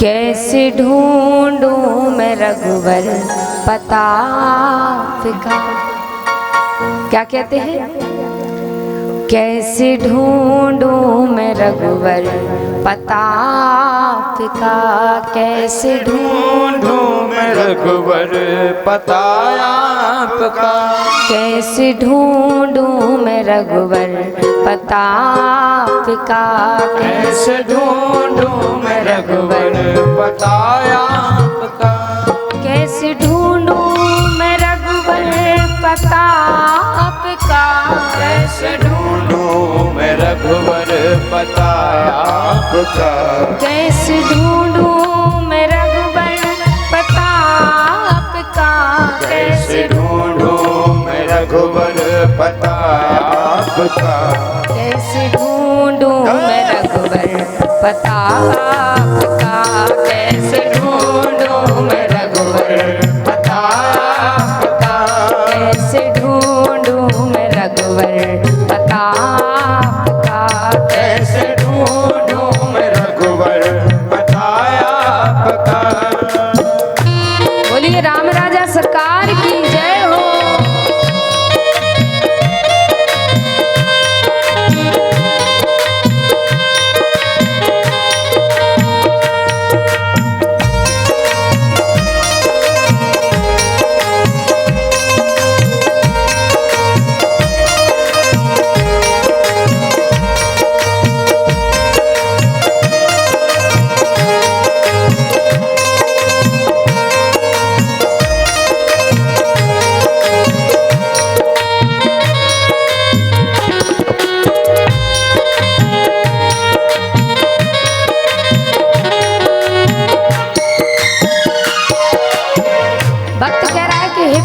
कैसे ढूंढूं मैं रघुवर प्रताप का। क्या कहते हैं? कैसे ढूंढूं मैं रघुवर प्रताप का। कैसे ढूंढूं मैं रघुवर प्रताप का। कैसे ढूंढूं मैं रघुवर प्रताप का। कैसे ढूंढूं मैं रघुवर प्रताप का। कैसे ढूंढूं मैं रघुवर प्रताप का। कैसे ढूंढूं मैं रघुवर प्रताप का। कैसे ढूंढूं मैं रघुवर प्रताप का। कैसे ढूंढूं मैं रघुवर प्रताप का। कैसे ढूंढूं मैं रघुवर प्रताप का। कैसे ढूंढूं मैं रघुवर प्रताप का। कैसे ढूंढूं मैं रघुवर प्रताप का। कैसे ढूंढूं मैं रघुवर प्रताप का। बोलिए राम राजा सरकार की जय हो।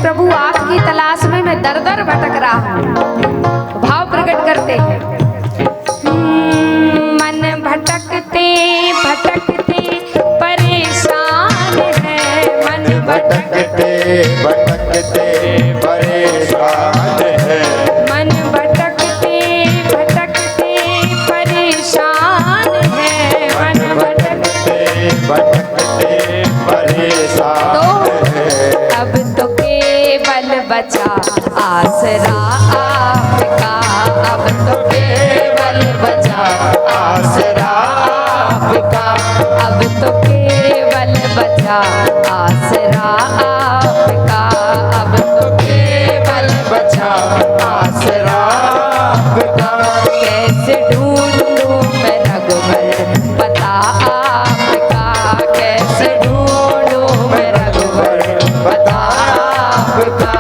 प्रभु आपकी तलाश में मैं दर दर भटक रहा हूँ। भाव प्रकट करते हैं। मन भटकते भटकते परेशान है। मन भटकते भटकते परेशान है। मन भटकते भटकते परेशान है। मन भटकते भटकते परेशान है। अब तो केवल बचा आसरा आपका। अब तो केवल बचा आसरा आपका। अब तो केवल बचा आसरा आपका। अब तो केवल बचा आसरा आपका। कैसे ढूंढूं मैं रघुवर प्रताप का। कैसे ढूंढूं मैं रघुवर प्रताप का।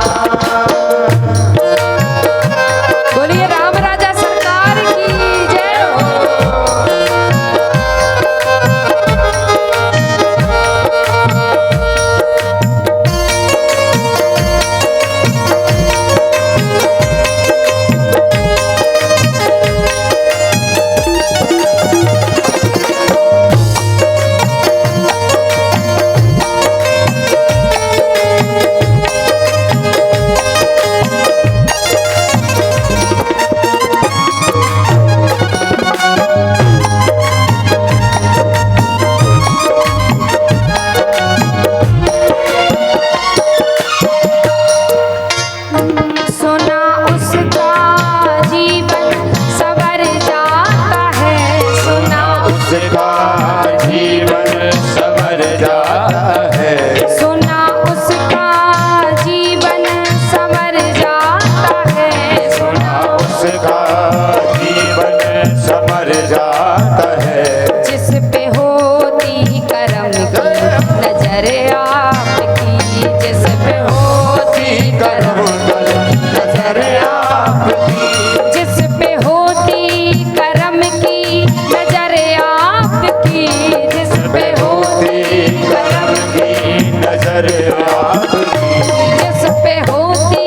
बोलिए राम राजा सरकार की जय हो। सुना उसका जीवन सवर जाता है। सुना उसका जीवन सवर जाता है। सुना उसका जीवन सवर जाता है। सुना उसका जीवन सवर जाता है। जिस पे होती करम की नजर आपकी। जिस पे होती करम नजर आपकी। जिस पे होती करम की नजर आपकी। जिस पे होती करम की नजर आपकी। जिस पे होती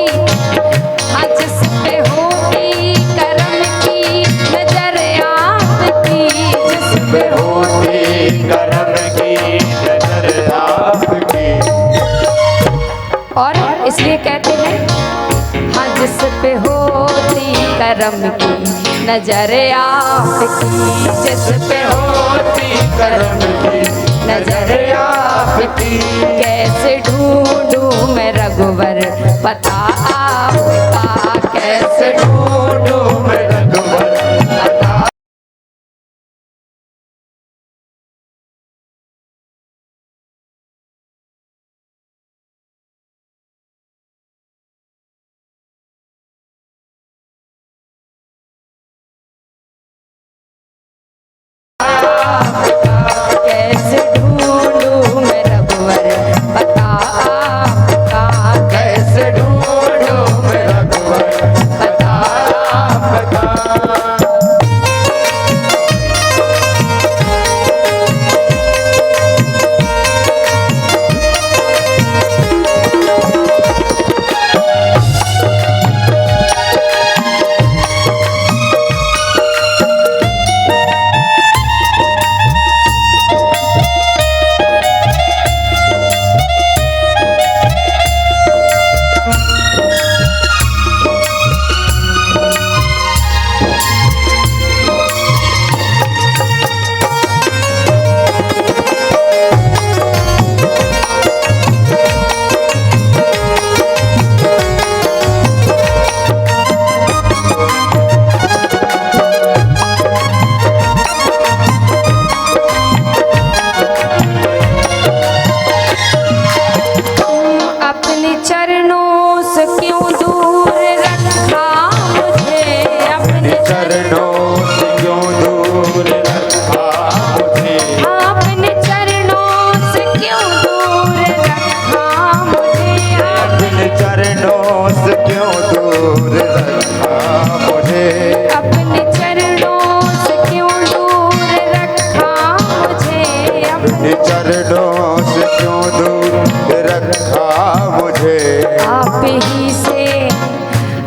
हाँ जिस पे होती करम की नजर आपकी। जिस पे होती करम की नजर आपकी। और इसलिए कहते हैं हाँ जिस पे होती करम की नजर आपकी। जिस पे होती करम की नजर कैसे ढूंढूं मैं रघुवर पता आपका, कैसे ढूंढूं मैं रघुवर पता। कैसे ढूंढूं मैं रघुवर पता आपका, कैसे ढूंढूं मैं रघुवर पता आपका। अपने चरणों से क्यों दूर रखा मुझे, अपने चरणों से क्यों दूर रखा मुझे, अपने चरणों से क्यों दूर रखा मुझे, अपने चरणों से क्यों दूर रखा मुझे, अपने चरणों से क्यों दूर रखा मुझे, अपने चरणों से क्यों दूर रखा मुझे। आप ही से,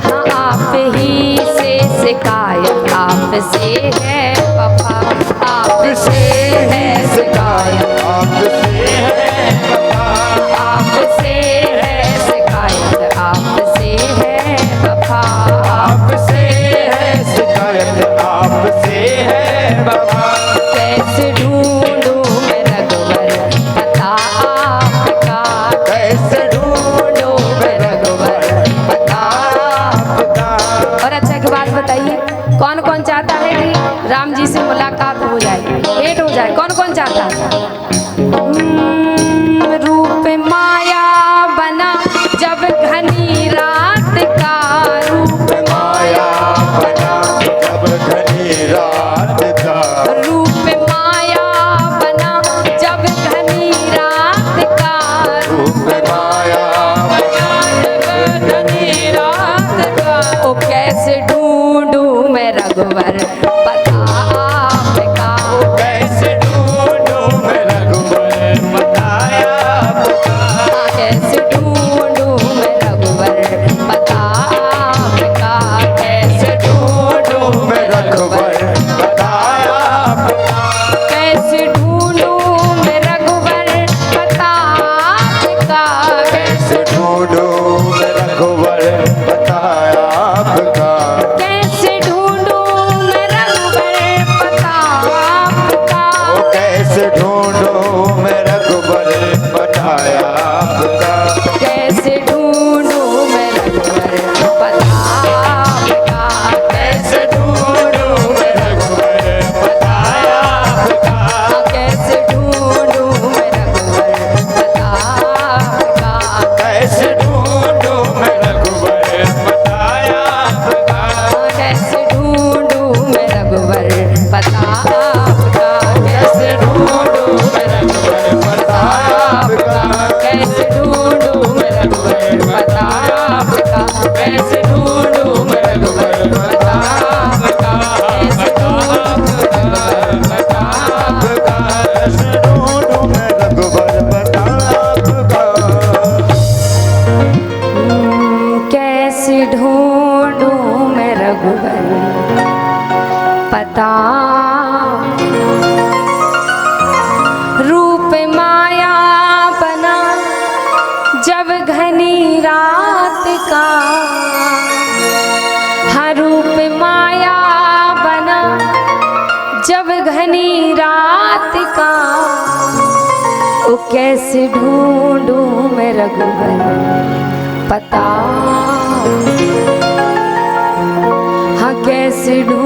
हाँ आप ही से शिकायत आपसे है वफा, आपसे है शिकायत, आपसे है वफा, आपसे है शिकायत, आपसे है वफा, आपसे है शिकायत, आपसे है वफा। कैसे ढूंढूं मैं रघुवर पता आपका, कैसे ढूंढूं मैं रघुवर पता आपका। और अच्छा की बात बताइए, कौन कौन चाहता है कि राम जी से मुलाकात हो जाए, भेंट हो जाए, कौन कौन चाहता है? रूप माया बना जब घनी रात का, रूप माया बना जब घनी रात का, रूप माया बना जब घनी रात का, रूप माया बना जब घनी रात का। ओ कैसे ढूंढूं मैं रघुवर पता आपका, कैसे ढूंढूं मैं रघुवर बताया आपका, कैसे ढूंढूं मैं रघुवर पता आपका, कैसे ढूंढूं मैं रघुवर बताया आपका, कैसे ढूंढूं मैं रघुवर पता आपका, कैसे ढूंढूं मैं रघुवर बताया आपका, कैसे ढूंढूं मैं रघुवर पता आपका, ओ कैसे ढूंढूं मैं रघुवर बताया आपका, कैसे ढूंढूं मैं रघुवर पता आपका, कैसे ढूंढूं मैं रघुवर बताया आपका, कैसे ढूंढूं मैं रघुवर पता आपका, कैसे ढूंढूं मैं रघुवर बताया आपका, कैसे ढूंढूं मैं रघुवर पता आपका, कैसे ढूंढूं मैं रघुवर पता आपका, कैसे ढूंढूं मैं रघुवर पता आपका, कैसे ढूंढूं मैं रघुवर पता आपका, कैसे ढूंढूं मैं रघुवर पता आपका, कैसे ढूंढूं मैं रघुवर बताया आपका, कैसे ढूंढूं मैं रघुवर पता, रूप माया बना जब घनी रात का, हाँ रूप माया बना जब घनी रात का, वो कैसे ढूंढूं मैं रघुवर पता, हाँ कैसे ढूंढूं